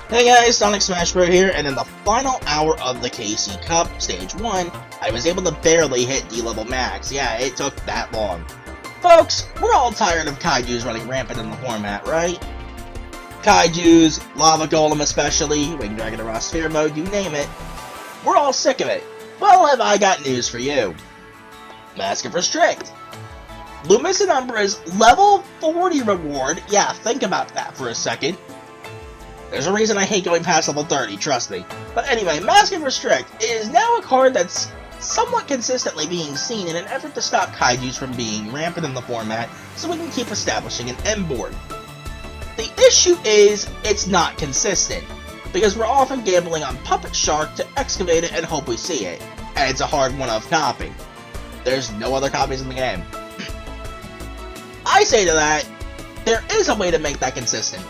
Hey guys, Sonic Smash Bros. Here, and in the final hour of the KC Cup, Stage 1, I was able to barely hit D-level max. Yeah, it took that long. Folks, we're all tired of Kaijus running rampant in the format, right? Kaijus, Lava Golem especially, Wing Dragon Raw Sphere mode, you name it. We're all sick of it. Well, have I got news for you. Mask of Restrict. Loomis and Umbra's level 40 reward, yeah, think about that for a second. There's a reason I hate going past level 30, trust me. But anyway, Mask of Restrict is now a card that's somewhat consistently being seen in an effort to stop Kaijus from being rampant in the format, so we can keep establishing an M board. The issue is, it's not consistent, because we're often gambling on Puppet Shark to excavate it and hope we see it, and it's a hard one-off copy. There's no other copies in the game. I say to that, there is a way to make that consistent.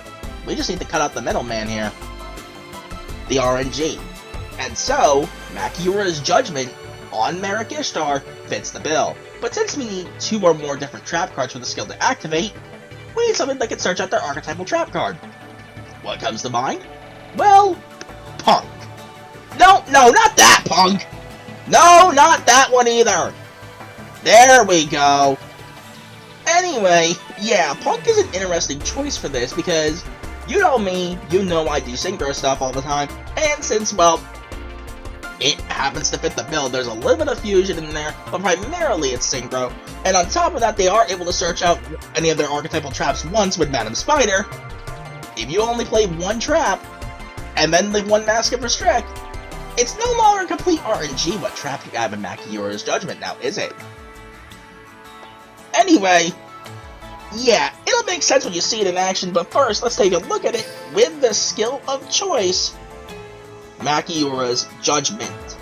We just need to cut out the middleman here. The RNG. And so, Makyura's Judgment on Merrick Ishtar fits the bill. But since we need 2 or more different trap cards for the skill to activate, we need something that can search out their archetypal trap card. What comes to mind? Well, Punk. No, not that Punk! No, not that one either! There we go. Anyway, yeah, Punk is an interesting choice for this because, you know me, you know I do Synchro stuff all the time, and since, well, it happens to fit the bill, there's a little bit of fusion in there, but primarily it's Synchro, and on top of that, they are able to search out any of their archetypal traps once with Madam Spider. If you only play one trap, and then the one Mask of Restrict, it's no longer complete RNG what trap you have in Makyura's Judgment now, is it? Anyway, yeah, it'll make sense when you see it in action, but first, let's take a look at it with the skill of choice, Makyura's Judgment.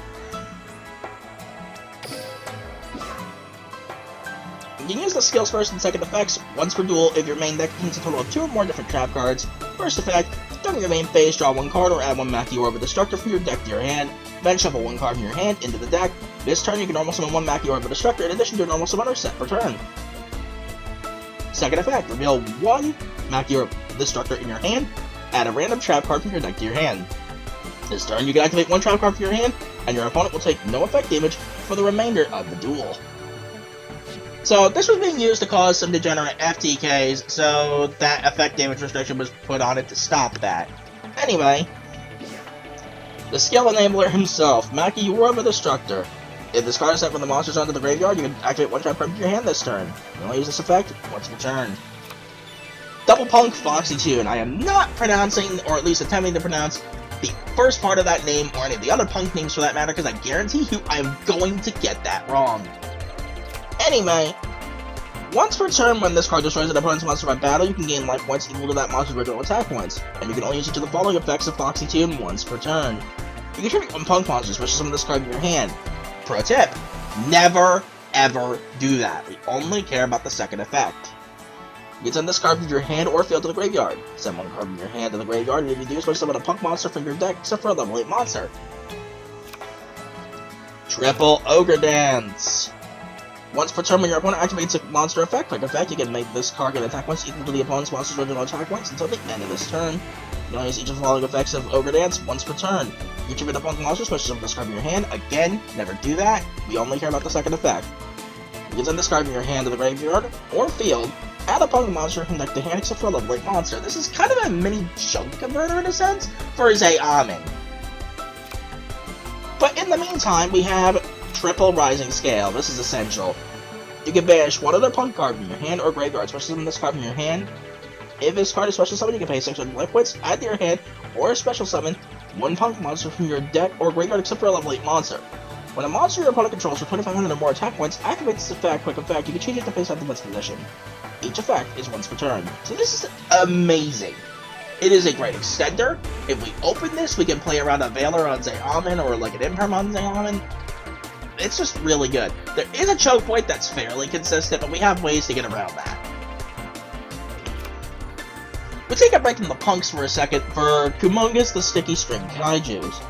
You can use the skill's first and second effects once per duel if your main deck contains a total of 2 or more different trap cards. First effect, during your main phase, draw 1 card or add 1 Makyura the Destructor from your deck to your hand, then shuffle 1 card from your hand into the deck. This turn, you can normal summon 1 Makyura the Destructor in addition to a normal summoner set per turn. Second effect, reveal 1 Makyura the Destructor in your hand, add a random trap card from your deck to your hand. This turn, you can activate 1 trap card from your hand, and your opponent will take no effect damage for the remainder of the duel. So, this was being used to cause some degenerate FTKs, so that effect damage restriction was put on it to stop that. Anyway, the skill enabler himself, Makyura the Destructor. If this card is sent from the monsters onto the graveyard, you can activate 1 trap card from your hand this turn. You only use this effect once per turn. Double Punk Foxy Tune. I am not pronouncing, or at least attempting to pronounce, the first part of that name, or any of the other Punk names for that matter, because I guarantee you I am going to get that wrong. Anyway, once per turn when this card destroys an opponent's monster by battle, you can gain life points equal to that monster's original attack points, and you can only use each of the following effects of Foxy Tune once per turn. You can tribute 1 Punk monster, especially some of this card in your hand. Pro tip, never ever do that. We only care about the second effect. You can send this card from your hand or field to the graveyard. Send 1 card from your hand to the graveyard, and if you do, special summon a Punk monster from your deck except for a level 8 monster. Triple Ogre Dance. Once per turn when your opponent activates a monster effect, quick effect, you can make this card get attack points equal to the opponent's monster's original attack points until the end of this turn. You can only use each of the following effects of Ogre Dance once per turn. You tribute a Punk monster, special summon this card from your hand. Again, never do that. We only care about the second effect. You can send this card from your hand to the graveyard or field. Add a Punk monster from deck to hand except for a level 8 monster. This is kind of a mini chunk converter in a sense for Amin. But in the meantime, we have Triple Rising Scale. This is essential. You can banish 1 other Punk card from your hand or graveyard, special summon this card from your hand. If this card is special summoned, you can pay 600 life points, add to your hand, or special summon 1 Punk monster from your deck or graveyard except for a level 8 monster. When a monster your opponent controls for 2,500 or more attack points activates this effect, quick effect, you can change it to face out the defense position. Each effect is once per turn. So this is amazing. It is a great extender. If we open this, we can play around a Veiler on Amin or like an Imperm on Amin. It's just really good. There is a choke point that's fairly consistent, but we have ways to get around that. We'll take a break from the Punks for a second for Kumongus the Sticky String Kaijus.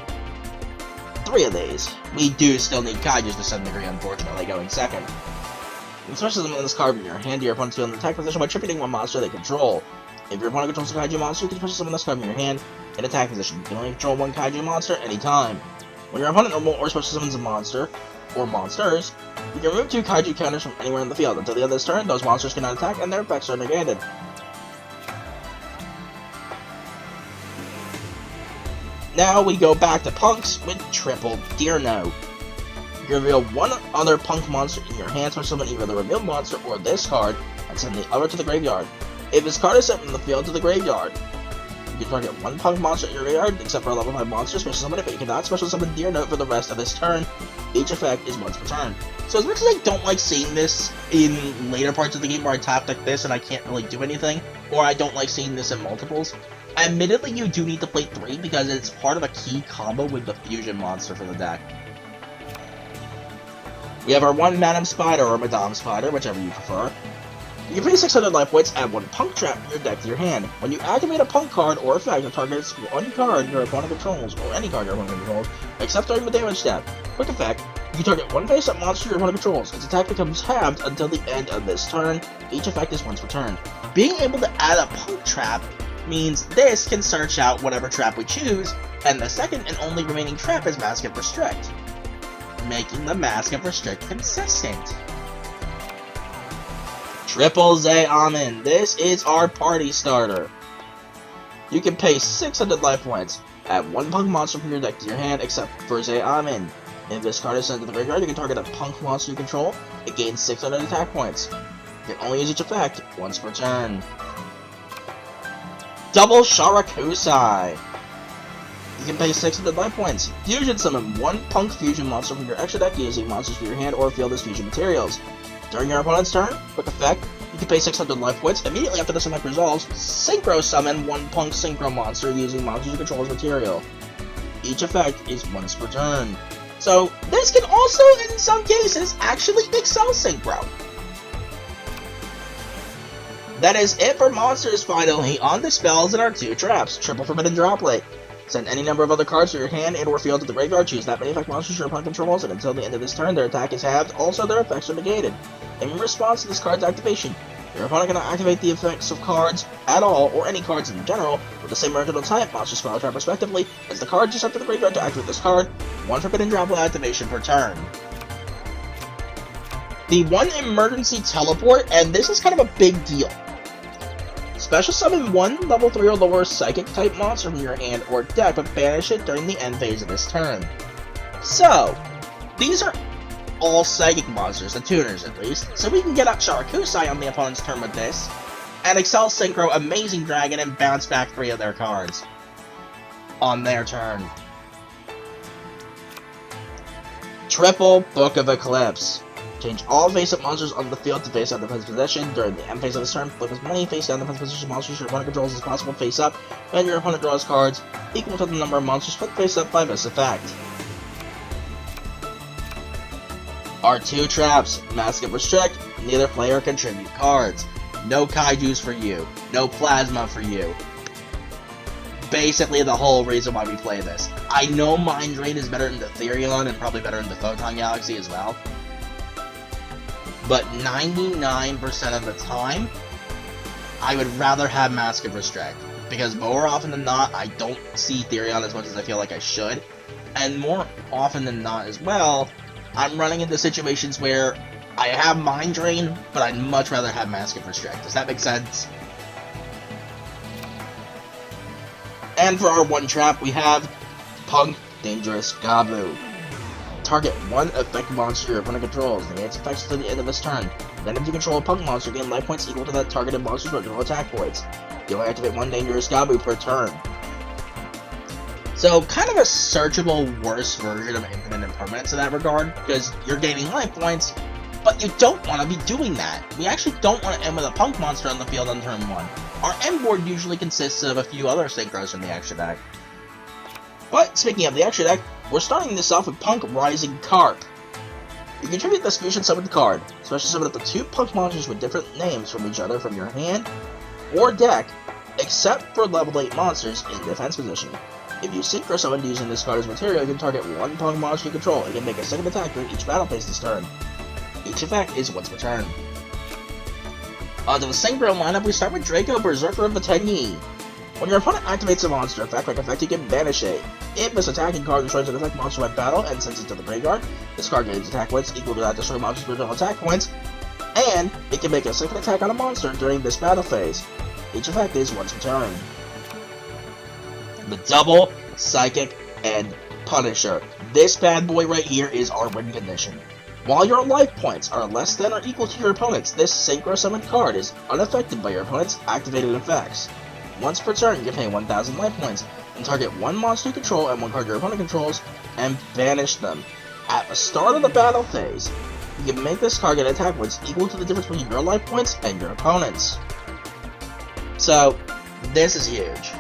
3 of these. We do still need Kaijus to some degree, unfortunately, going second. You can special summon this card from your hand to your opponent's field in attack position by tributing 1 monster they control. If your opponent controls a Kaiju monster, you can special summon this card from your hand in attack position. You can only control one Kaiju monster at any time. When your opponent normal or special summons a monster, or monsters, you can remove 2 Kaiju counters from anywhere in the field. Until the end of this turn, those monsters cannot attack and their effects are negated. Now we go back to Punks with Triple Deerno. You reveal one other Punk monster in your hand, special summon either the revealed monster or this card, and send the other to the graveyard. If this card is sent from the field to the graveyard, you can target one Punk monster in your graveyard, except for a level 5 monster, special summon it, but you cannot special summon Deerno for the rest of this turn. Each effect is once per turn. So as much as I don't like seeing this in later parts of the game where I tap like this and I can't really do anything, or I don't like seeing this in multiples, admittedly you do need to play 3 because it's part of a key combo with the fusion monster for the deck. We have our 1 Madam Spider or Madame Spider, whichever you prefer. You can pay 600 life points, add 1 Punk trap from your deck to your hand. When you activate a Punk card or effect that targets one card your opponent controls, or any card your opponent controls, except during the damage step. Quick effect, you target one face-up monster your opponent controls. Its attack becomes halved until the end of this turn. Each effect is once per turn. Being able to add a Punk trap means this can search out whatever trap we choose, and the second and only remaining trap is Mask of Restrict, making the Mask of Restrict consistent. Triple Zayamon. This is our party starter. You can pay 600 life points, add 1 Punk monster from your deck to your hand, except for Zayamon. If this card is sent to the graveyard, you can target a Punk monster you control. It gains 600 attack points. You can only use each effect once per turn. Double Sharakusai. You can pay 600 life points. Fusion summon 1 Punk fusion monster from your extra deck using monsters from your hand or field as fusion materials. During your opponent's turn, quick effect, you can pay 600 life points. Immediately after this effect resolves, Synchro summon 1 Punk Synchro monster using monsters you control as material. Each effect is once per turn. So, this can also, in some cases, actually excel Synchro. That is it for monsters finally. On the spells and our 2 traps. Triple Forbidden Droplet. Send any number of other cards to your hand and or field to the graveyard. Choose that many effect monsters your opponent controls, and until the end of this turn, their attack is halved. Also, their effects are negated. In response to this card's activation, your opponent cannot activate the effects of cards at all, or any cards in general, with the same original type, monster, spell, or trap respectively, as the cards you sent to the graveyard to activate this card. 1 Forbidden Droplet activation per turn. The 1 Emergency Teleport, and this is kind of a big deal. Special summon 1 level 3 or lower Psychic type monster from your hand or deck, but banish it during the end phase of this turn. So, these are all Psychic monsters, the tuners at least, so we can get out Sharakusai on the opponent's turn with this, and Excel Synchro Amazing Dragon and bounce back 3 of their cards on their turn. Triple Book of Eclipse. Change all face-up monsters on the field to face-up defense possession. During the end phase of this turn, flip as many face-down defense position monsters your opponent controls as possible face-up, and your opponent draws cards equal to the number of monsters put face-up by this effect. Our 2 traps. Mask of Restrict. Neither player contribute cards. No Kaijus for you. No Plasma for you. Basically the whole reason why we play this. I know Mind Drain is better in the Therion and probably better in the Photon Galaxy as well. But 99% of the time, I would rather have Mask of Restrict. Because more often than not, I don't see Therion as much as I feel like I should. And more often than not as well, I'm running into situations where I have Mind Drain, but I'd much rather have Mask of Restrict. Does that make sense? And for our 1 trap, we have Punk Dangerous Gabu. Target 1 effect monster your opponent controls. Negates effects to the end of this turn. Then if you control a Punk monster, gain life points equal to that targeted monster's original attack points. You only activate 1 Dangerous Gabu per turn. So, kind of a searchable worse version of Infinite Impermanence in that regard, because you're gaining life points, but you don't want to be doing that. We actually don't want to end with a Punk monster on the field on turn 1. Our end board usually consists of a few other Synchros from the extra deck. But, speaking of the extra deck, we're starting this off with Punk Rising Carp. You contribute this fusion summoned card, special summon up to 2 Punk monsters with different names from each other from your hand or deck, except for level 8 monsters in defense position. If you Synchro summon using this card as material, you can target 1 Punk monster you control and can make a second attack during each battle phase this turn. Each effect is once per turn. Onto the Synchro lineup, we start with Draco, Berserker of the Tenyi. When your opponent activates a monster effect, you can banish it. If this attacking card destroys an effect monster by battle and sends it to the graveyard, this card gains attack points equal to that destroy monster's original attack points, and it can make a second attack on a monster during this battle phase. Each effect is once per turn. The Double, Psychic, and Punisher. This bad boy right here is our win condition. While your life points are less than or equal to your opponent's, this Synchro summoned card is unaffected by your opponent's activated effects. Once per turn, you can pay 1,000 life points and target one monster you control and one card your opponent controls and banish them. At the start of the battle phase, you can make this card get attack points equal to the difference between your life points and your opponent's. So, this is huge.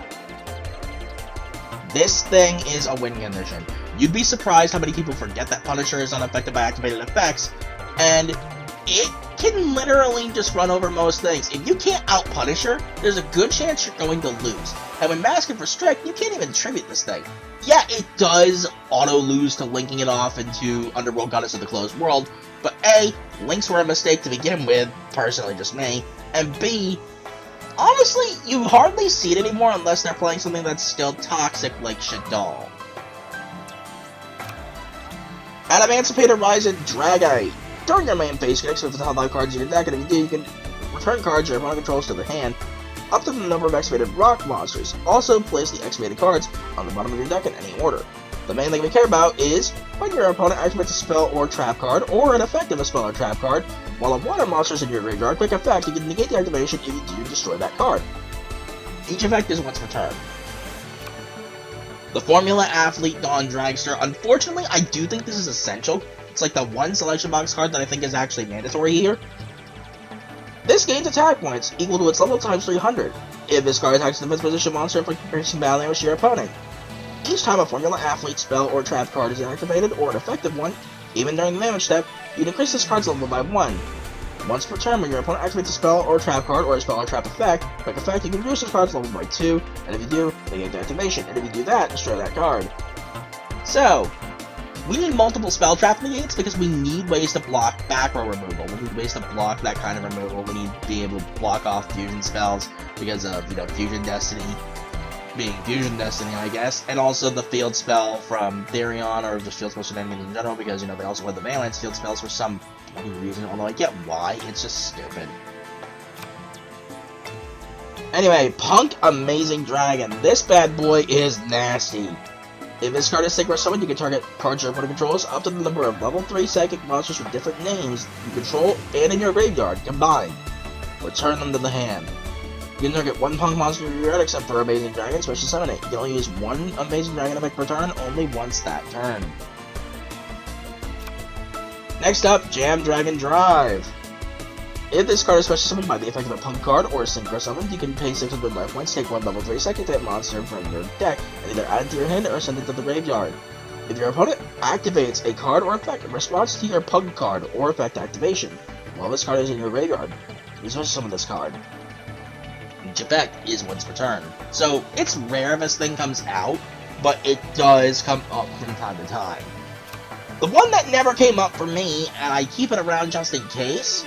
This thing is a win condition. You'd be surprised how many people forget that Punisher is unaffected by activated effects, and it can literally just run over most things. If you can't out-Punisher, there's a good chance you're going to lose. And when Masking for Strict, you can't even tribute this thing. Yeah, it does auto-lose to linking it off into Underworld Goddess of the Closed World, but A, links were a mistake to begin with, personally just me, and B, honestly, you hardly see it anymore unless they're playing something that's still toxic like Shaddoll. Emancipator Rising Dragite. During your main phase, you can exit with the live cards in your deck, and if you do, you can return cards your opponent controls to the hand, up to the number of activated rock monsters. Also, place the activated cards on the bottom of your deck in any order. The main thing we care about is when your opponent activates a spell or trap card, or an effect of a spell or trap card, while a water monster is in your graveyard, quick effect, you can negate the activation if you do destroy that card. Each effect is once per turn. The Formula Athlete Dawn Dragster. Unfortunately, I do think this is essential. It's like the one selection box card that I think is actually mandatory here. This gains attack points equal to its level times 300. If this card attacks the defense position monster, increasing battle damage to your opponent. Each time a Formula Athlete spell or trap card is activated, or an effective one, even during the damage step, you can increase this card's level by 1. Once per turn, when your opponent activates a spell or trap card, or a spell or trap effect, quick effect, you can reduce this card's level by 2, and if you do, negate the activation, and if you do that, destroy that card. So, we need multiple spell trap negates because we need ways to block back row removal. We need ways to block that kind of removal. We need to be able to block off fusion spells because of, Fusion Destiny being Fusion Destiny, I guess, and also the field spell from Therion, or just field spells from enemies in general, because, they also have the Valence field spells for some reason, although I get why, it's just stupid. Anyway, P.U.N.K, Amazing Dragon. This bad boy is nasty. If this card is Synchro summoned, you can target cards your opponent controls up to the number of level 3 psychic monsters with different names you control and in your graveyard combined. Return them to the hand. You can target one P.U.N.K monster in your graveyard except for Amazing Dragon, special summon it. You can only use one Amazing Dragon effect per turn, only once that turn. Next up, Jam Dragon Drive. If this card is special summoned by the effect of a P.U.N.K card or Synchro summoned, you can pay 600 life points, take one level 3 second type monster from your deck, and either add it to your hand or send it to the graveyard. If your opponent activates a card or effect in response to your P.U.N.K card or effect activation, while this card is in your graveyard, you special summon this card. Each effect is once per turn. So, it's rare this thing comes out, but it does come up from time to time. The one that never came up for me, and I keep it around just in case,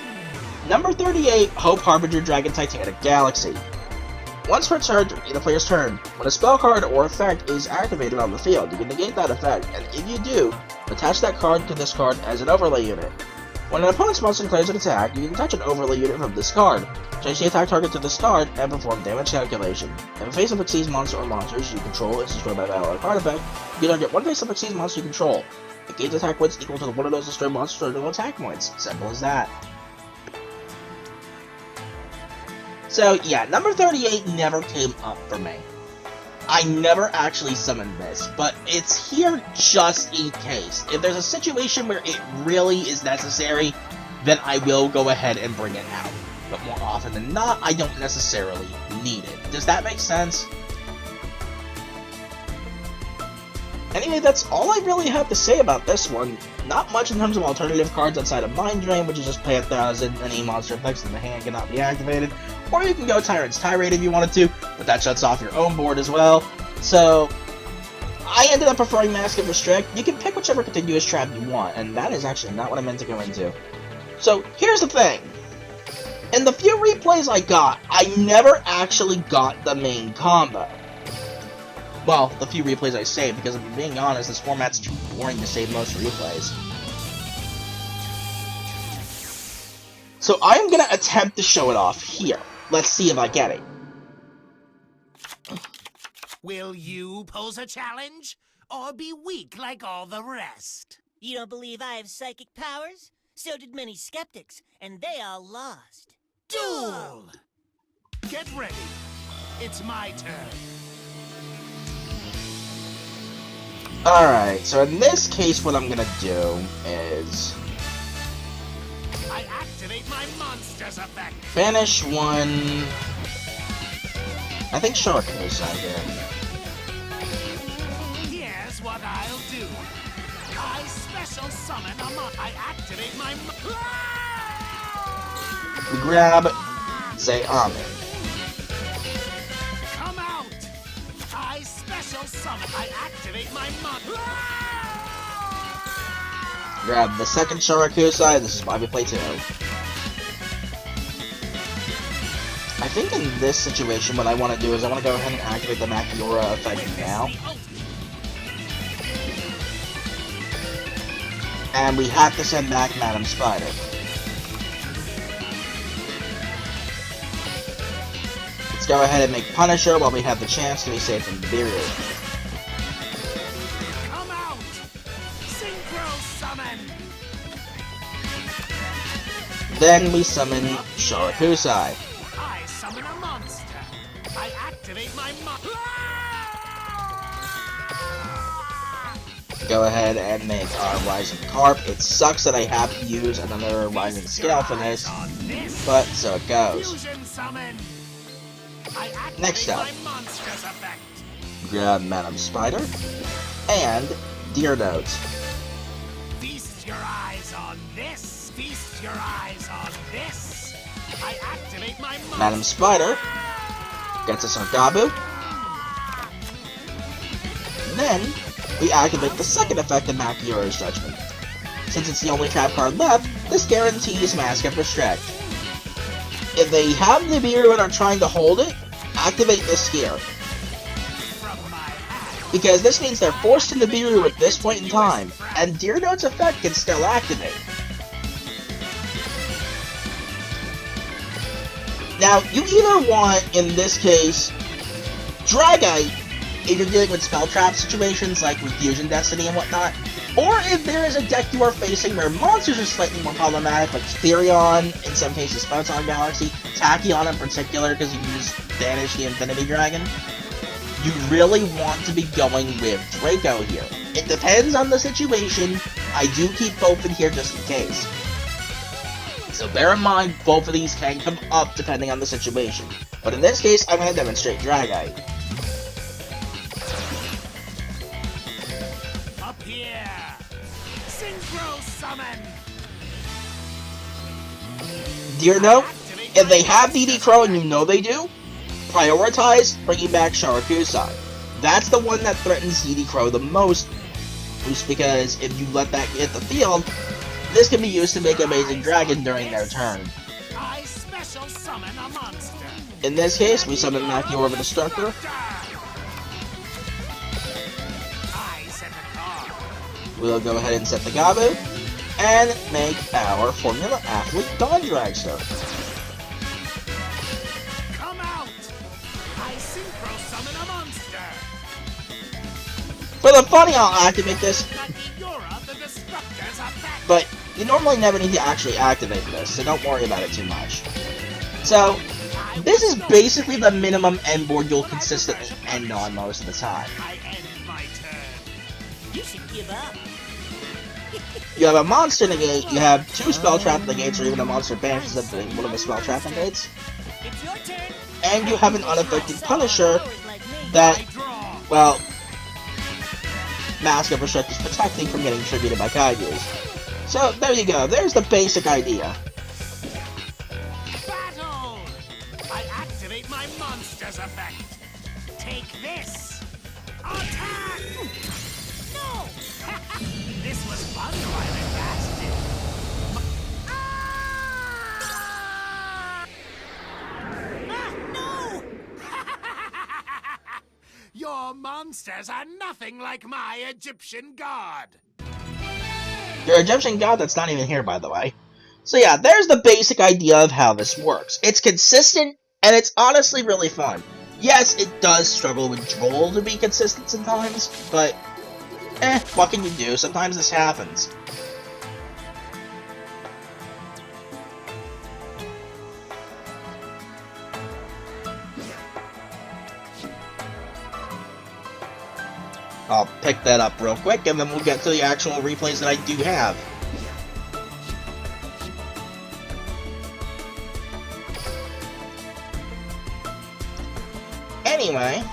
number 38, Hope Harbinger Dragon Titanic Galaxy. Once per turn in a player's turn, when a spell card or effect is activated on the field, you can negate that effect, and if you do, attach that card to this card as an overlay unit. When an opponent's monster declares an attack, you can attach an overlay unit from this card, change the attack target to this card, and perform damage calculation. If a face-up exceeds monster or monsters you control is destroyed by battle or card effect, you can target one face-up exceeds monster you control. It gains attack points equal to one of those destroyed monsters' original attack points. Simple as that. So yeah, number 38 never came up for me. I never actually summoned this, but it's here just in case. If there's a situation where it really is necessary, then I will go ahead and bring it out. But more often than not, I don't necessarily need it. Does that make sense? Anyway, that's all I really have to say about this one. Not much in terms of alternative cards outside of Mind Drain, which is just pay 1,000, any monster effects in the hand cannot be activated. Or you can go Tyrant's Tirade if you wanted to, but that shuts off your own board as well. So, I ended up preferring Masking for Strict. You can pick whichever continuous trap you want, and that is actually not what I meant to go into. So, here's the thing. In the few replays I got, I never actually got the main combo. Well, the few replays I saved, because if I'm being honest, this format's too boring to save most replays. So I'm gonna attempt to show it off here. Let's see if I get it. Will you pose a challenge? Or be weak like all the rest? You don't believe I have psychic powers? So did many skeptics, and they all lost. Duel! Get ready. It's my turn. Alright, so in this case what I'm gonna do is... I activate my monster's effect. banish one... I think Shark is out here. Here's what I'll do. I special summon a I activate my We grab Zayame. Come out! I special summon. I activate my Grab the second Sharakusai, this is why we play 2. I think in this situation what I want to do is I want to go ahead and activate the Makyura effect now. And we have to send back Madam Spider. Let's go ahead and make Punisher while we have the chance to be safe from Nibiru. Come out! Synchro summon! Then we summon Sharakusai. I summon a monster. I activate my Go ahead and make our Rising Carp. It sucks that I have to use another Rising Scale for this, but so it goes. Fusion summon. I activate Next up, my monster's effect. grab Madam Spider and Deer Notes. Feast your eyes on this. Feast your eyes on this. I activate my monster. Madam Spider gets us our Gabu. Then we activate the second effect of Makyura's Judgment. Since it's the only trap card left, this guarantees Mask of Restrict. If they have Nibiru and are trying to hold it, activate this here. Because this means they're forced to Nibiru at this point in time, and Deer Note's effect can still activate. Now, you either want, in this case, Dragite, if you're dealing with spell trap situations like with Fusion Destiny and whatnot, or if there is a deck you are facing where monsters are slightly more problematic, like Therion, in some cases Photon Galaxy, Tachyon in particular because you can just banish the Infinity Dragon, you really want to be going with Draco here. It depends on the situation. I do keep both in here just in case. So bear in mind, both of these can come up depending on the situation. But in this case, I'm going to demonstrate Dragite. Up here. Synchro summon. Dear Note, if they have DD Crow and you know they do, prioritize bringing back Sharakusai. That's the one that threatens DD Crow the most, just because if you let that hit the field, this can be used to make Amazing Dragon during their turn. I special summon a monster. In this case, we summon Makyura the Destructor. I set a card. We'll go ahead and set the Gabu, and make our Formula Athlete Dawn Dragster. Come out. I synchro summon a monster. For the funny, I'll activate this, Makyura the Destructor's effect. but you normally never need to actually activate this, so don't worry about it too much. So, this is basically the minimum end board you'll consistently end on most of the time. I end my turn. You should give up. You have a monster negate, you have 2 spell trap negates, or even a monster banishes one of the spell trap negates, It's your turn. and you have an unaffected Punisher Like me. that, I draw. well, Mask of Restrict is protecting from getting tributed by Kaijus. So, there you go, there's the basic idea. Battle. I activate my monster's effect. Take this. Attack. No. This was fun while it lasted. Your monsters are nothing like my Egyptian god. Your Egyptian god that's not even here, by the way. So yeah, there's the basic idea of how this works. It's consistent, and it's honestly really fun. Yes, it does struggle with Duel to be consistent sometimes, but what can you do? Sometimes this happens. I'll pick that up real quick, and then we'll get to the actual replays that I do have. Anyway,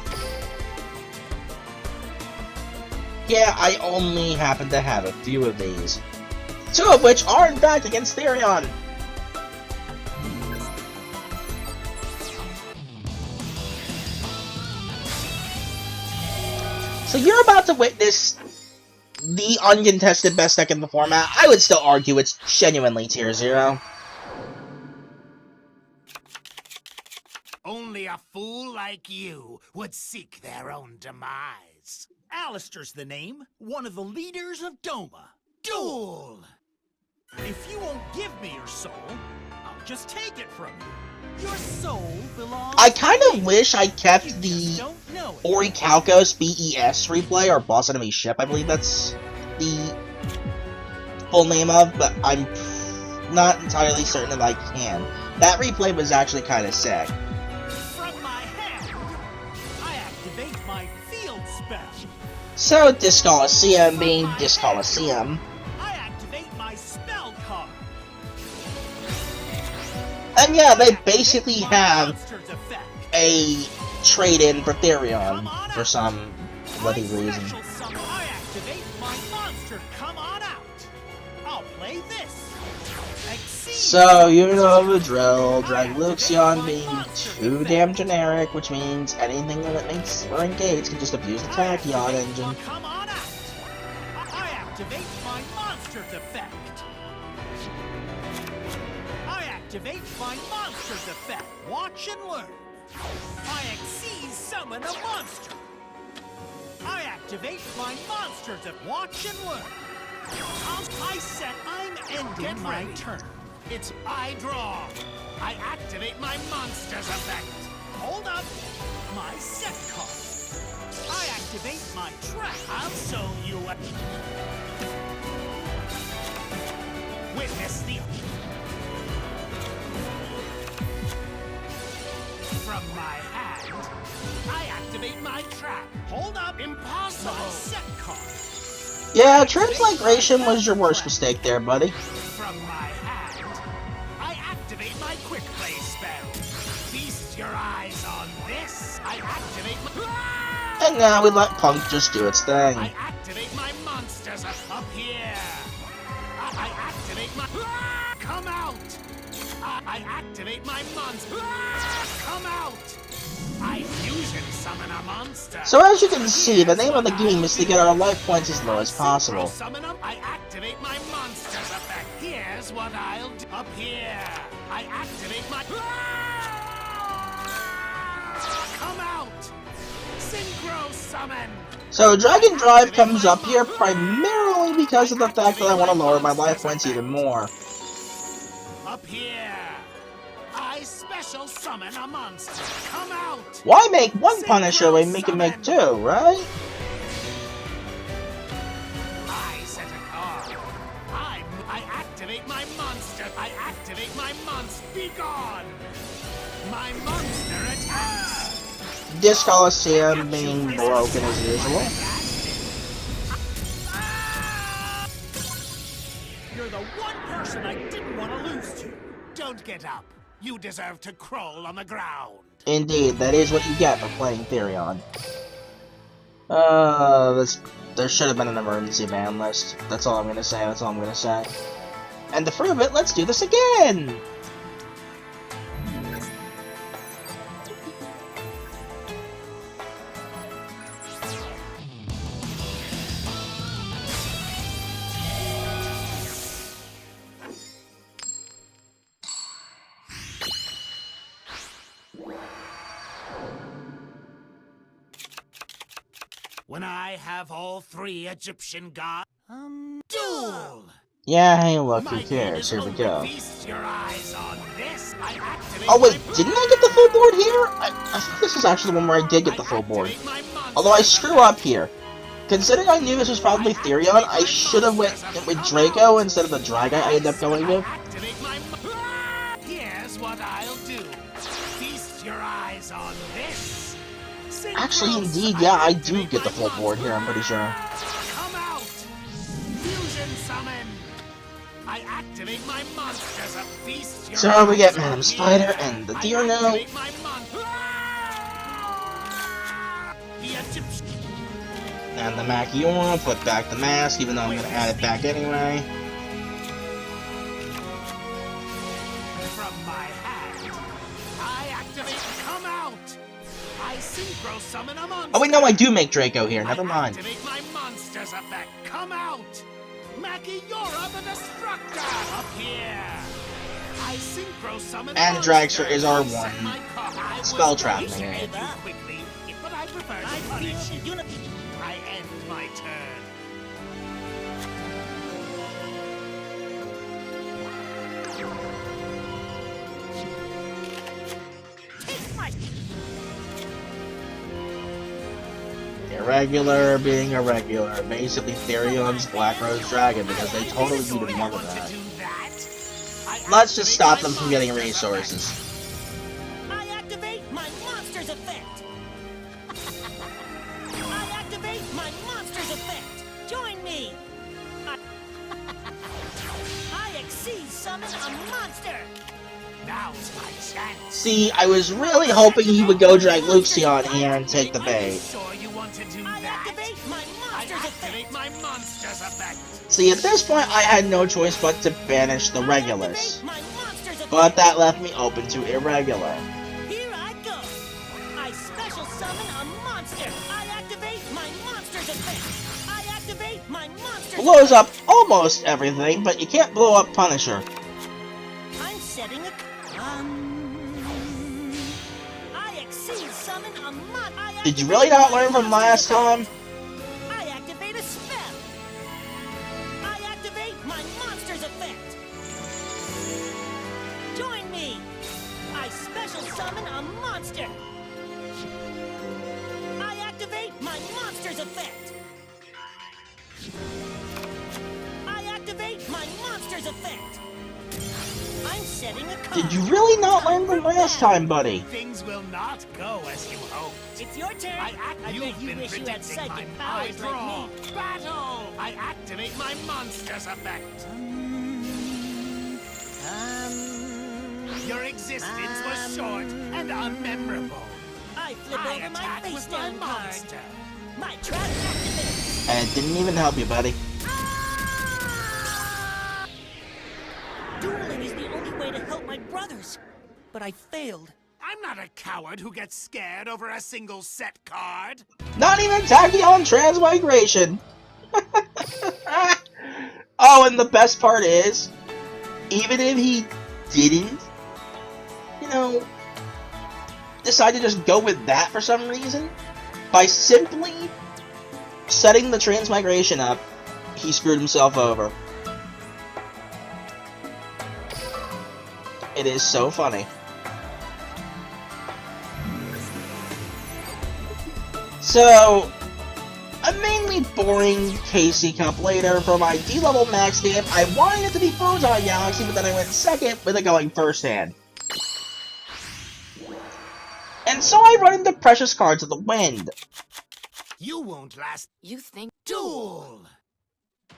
yeah, I only happen to have a few of these. Two of which are in fact against Therion. So you're about to witness the uncontested best deck in the format. I would still argue it's genuinely tier 0. Only a fool like you would seek their own demise. Alistair's the name, one of the leaders of Doma. Duel! If you won't give me your soul, I'll just take it from you. Your soul belongs I kind to of me. wish I kept You just the don't know it. Orichalcos BES replay, or Boss Enemy Ship, I believe that's the full name of, but I'm not entirely certain that I can. That replay was actually kind of sick. From my hand, I activate my field spell. So, Disc Coliseum being Disc Coliseum. I activate my spell card. And yeah, they Activate basically my have monster's effect. a trade-in for Come Therion on for out. some bloody reason. Special summon. I activate my monster. Come on out. I'll play this. Exceed. So, you know the drill. Drag Luxion being too damn generic, which means anything that makes or engages can just abuse the Tachyon engine. Come on out. I activate my monster's effect. I activate my monster's effect. Watch and learn. I exceed summon a monster. I activate my monster's effect. Watch and learn. I'm ending Get my ready. turn. It's I draw. I activate my monster's effect. Hold up. My set card. I activate my trap. I'll show you a... Witness the... From my hand, I activate my trap. Hold up. Impossible. My set card. Yeah, Transmigration was your worst mistake there, buddy. From my hand, I activate my quick play spell. Feast your eyes on this. I activate my... And now we let Punk just do its thing. I activate my monsters up here. I activate my... Come out! I activate my monster. Come out! I fusion summon a monster. So as you can see, the name of the game is to get our life points as low as possible. Summon 'em. I activate my monster's effect. Here's what I'll do. Up here. I activate my... Come out! Synchro summon! So Dragon Drive comes up here primarily because of the fact that I want to lower my life points even more. Up here. I special summon a monster. Come out! Why make one Punisher when we can make two, right? I set a card. I activate my monster. I activate my monster. Be gone! My monster attacks! Disc Coliseum being broken as usual. You're the one person I didn't want to lose to. Don't get up. You deserve to crawl on the ground. Indeed, that is what you get for playing Therion. There should have been an emergency ban list. That's all I'm gonna say, that's all I'm gonna say. And to prove it, let's do this again! when I have all three Egyptian gods. Duel! Yeah, hey, look, who My game cares? is Here we over. go. Feast your eyes on this. I activate Oh, wait, my didn't I get the full board here? I think this is actually the one where I did get the full board. activate my monster Although I screw up here. Considering I knew this was probably Therion, I should have went with Draco instead of the Dragon I ended up going with. Activate my Here's what I'll do. Feast your eyes on this. Actually, indeed, yeah, I do get the full board here, I'm pretty sure. Come out. Fusion summon. I activate my monsters of feast your So we get eyes Madam on Spider here. and the I Deerno. activate my the Egyptian. And the Makyura, put back the mask, even though I'm gonna add it back anyway. From my hand, I activate come out. I synchro summon a monster. Oh wait, no, I do make Draco here, never mind. I activate my monsters effect. Come out. Makyura the Destructor. Up here. I synchro summon And monster. Dragster is our I set one my I spell was trap going to man. hit you quickly, but I prefer to punish you. I end my turn. Take my Irregular being irregular. Basically Therion's Black Rose Dragon, because they totally needed more of that. Let's just stop them from getting resources. I activate my monster's effect. I activate my monster's effect. Join me. I exceed summon a monster. Now's my chance. See, I was really hoping he would go drag Luxion here and take the bait. Sure you want to do I that? activate my I monster's activate effect. my monster's effect. See, at this point, I had no choice but to banish the Regulus. I activate my monster's effect. But that left me open to Irregular. Here I go. I special summon a monster. I activate my monster's effect. I activate my monster's Blows up almost everything, but you can't blow up Punisher. I'm setting a I exceed summon a mon. Did you really not learn from last time? I activate a spell. I activate my monster's effect. Join me. I special summon a monster. I activate my monster's effect. I activate my monster's effect. I'm setting a card. Did you really not learn from last time, buddy? Things will not go as you hoped. It's your turn. I bet You've you been wish you had predicting psychic my powers draw. like me. Battle! I activate my monster's effect. Your existence was short and unmemorable. I flip I over my attack face with my down card. monster. My trap activates. And it didn't even help you, buddy. Dueling is the only way to help my brothers. But I failed. I'm not a coward who gets scared over a single set card. Not even Tachyon Transmigration! Oh, and the best part is, even if he didn't, decide to just go with that for some reason, by simply setting the Transmigration up, he screwed himself over. It is so funny. So, a mainly boring KC Cup later for my D-level max game. I wanted it to be Photon Galaxy, but then I went second with it going first hand. And so I run into Precious Cards of the Wind. You won't last. You think? Duel!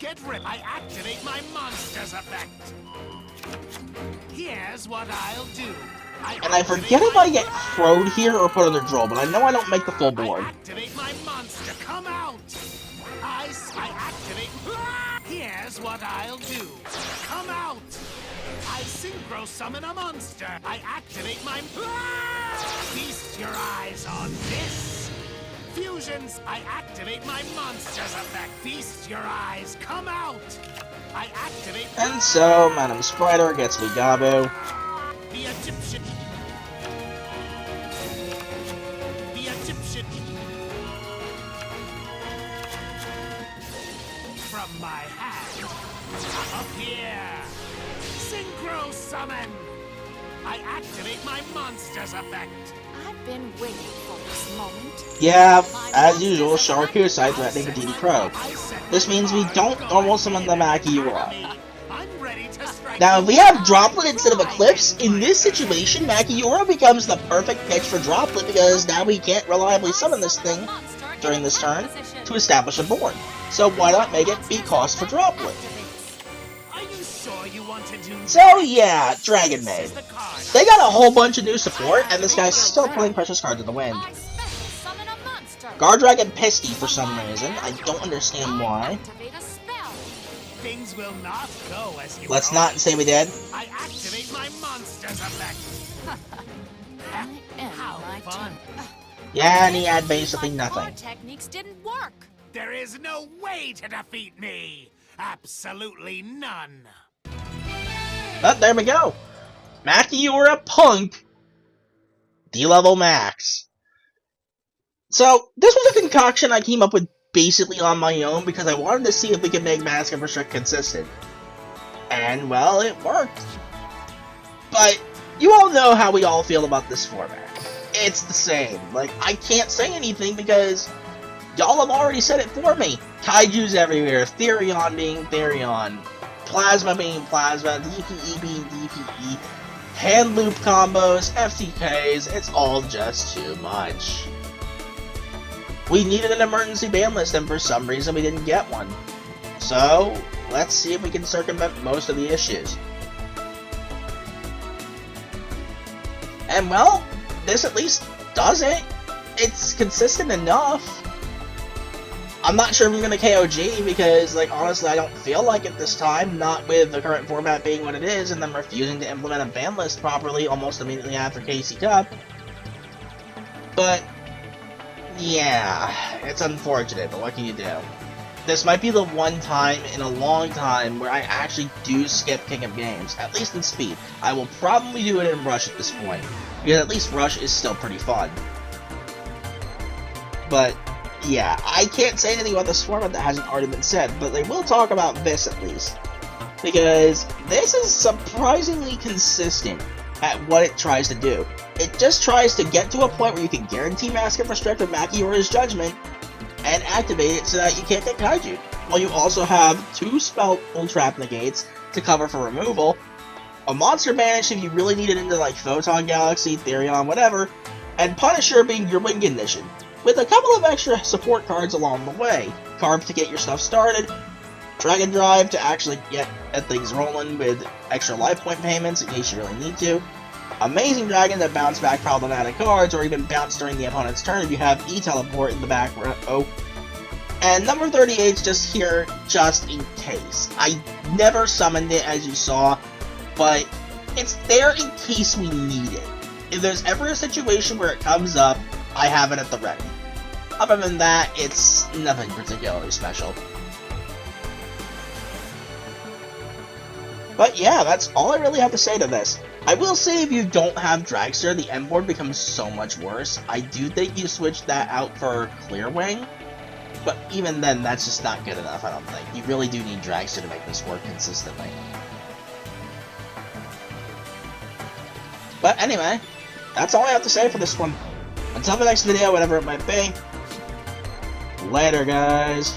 Get ripped. I activate my monster's effect. Here's what I'll do. And I forget if I get crowed here or put under draw, but I know I don't make the full board. I activate my monster. Come out. I activate. Here's what I'll do. Come out. I synchro summon a monster. I activate my. Feast your eyes on this. Fusions. I activate my monster's effect. Feast your eyes. Come out. I activate. And so, Madam Spider gets Ligabo. The Egyptian. The Egyptian. from my hand. Up here. Synchro summon. I activate my monster's effect. I've been waiting for this moment. Yeah, as usual, Sharku side threatening for DD Crow. This means we don't normal summon the Makyura. I'm ready to strike. Now, if we have Droplet instead of Eclipse, in this situation, Makyura becomes the perfect pitch for Droplet because now we can't reliably summon this thing during this turn to establish a board. So why not make it be cost for Droplet? Are you sure you want to do So yeah, Dragon Maid. the card? They got a whole bunch of new support, and this guy's still playing precious cards in the wind. I special summon a monster. Guard Dragon Pisty for some reason. I don't understand why. Activate a spell. Things will not go as you Let's hope. not say we did. I activate my monster's effect. I end How my fun. turn. Yeah, and he had basically My nothing. card techniques didn't work. There is no way to defeat me. Absolutely none. But there we go. Makyura P.U.N.K. D-level max. So, this was a concoction I came up with basically on my own because I wanted to see if we could make Mask and Restrict consistent. And, well, it worked. But, you all know how we all feel about this format. It's the same. Like, I can't say anything because y'all have already said it for me. Kaijus everywhere, Therion being Therion, Plasma being Plasma, DPE being DPE, hand loop combos, FTKs, it's all just too much. We needed an emergency ban list and for some reason we didn't get one. So, let's see if we can circumvent most of the issues. And well, this at least does it. It's consistent enough. I'm not sure if I'm going to KOG because, like, honestly, I don't feel like it this time, not with the current format being what it is, and them refusing to implement a ban list properly almost immediately after KC Cup. But, yeah, it's unfortunate, but what can you do? This might be the one time in a long time where I actually do skip King of Games, at least in speed. I will probably do it in Rush at this point, because at least Rush is still pretty fun. But, yeah, I can't say anything about this format that hasn't already been said, but they will talk about this at least. Because this is surprisingly consistent at what it tries to do. It just tries to get to a point where you can guarantee Mask and Restrict with Makyura's Judgment and activate it so that you can't get Kaiju. While you also have 2 spell trap negates to cover for removal, a monster banish if you really need it into like Photon Galaxy, Therion, whatever, and Punisher being your win condition, with a couple of extra support cards along the way. Carb to get your stuff started, Dragon Drive to actually get things rolling with extra life point payments in case you really need to, Amazing Dragon that bounce back problematic cards or even bounce during the opponent's turn if you have E-Teleport in the back row, and number 38's just here just in case. I never summoned it as you saw, but it's there in case we need it. If there's ever a situation where it comes up, I have it at the ready. Other than that, it's nothing particularly special. But yeah, that's all I really have to say to this. I will say if you don't have Dragster, the end board becomes so much worse. I do think you switch that out for Clearwing, but even then, that's just not good enough, I don't think. You really do need Dragster to make this work consistently. But anyway, that's all I have to say for this one. Until the next video, whatever it might be. Later, guys.